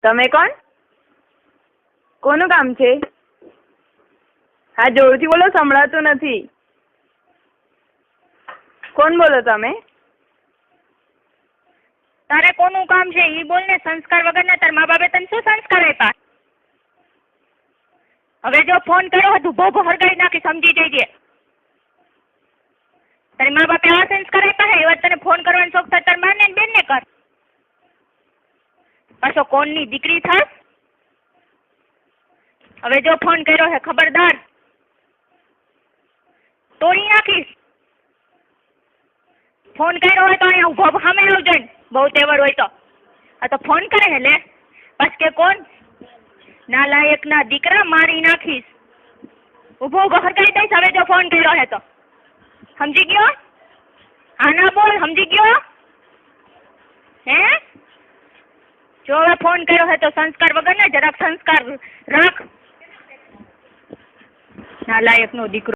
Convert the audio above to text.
તમે કોણ? કોનું કામ છે? હા, જોરથી બોલો, સંભળાતું નથી. કોણ બોલો તમે? તારે કોનું કામ છે ઈ બોલ ને. સંસ્કાર વગરના તાર મા બાપે તને શું સંસ્કાર આપ્યા? હવે જો ફોન કર્યો હોય તું ભોભો હરગાઈ નાખી, સમજી જઈજે. તારી મા બાપે આ સંસ્કાર આપ્યા હે એવા તને ફોન કરવાનો શોખ થાય તાર માને ને બેન ને કર. પાછો કોણની દીકરી થાસ? હવે જો ફોન કર્યો હે ખબરદાર તોડી નાખીશ. ફોન કર્યો હોય તો અહીંયા ઉભો સામે આવજો ને, બહુ તેવડ હોય તો. આ તો ફોન કરે હે લે બસ કે કોણ નાલાયક ના દીકરા, મારી નાખીશ. ઉભો ઉભો હરગાઈ દઈશ હવે જો ફોન કર્યો હે તો. સમજી ગયો? હા ના બોલ, સમજી ગયો? હે જો હવે ફોન કર્યો હે તો સંસ્કાર વગર ને જરાક સંસ્કાર રાખ. નાલાયક નો દીકરો.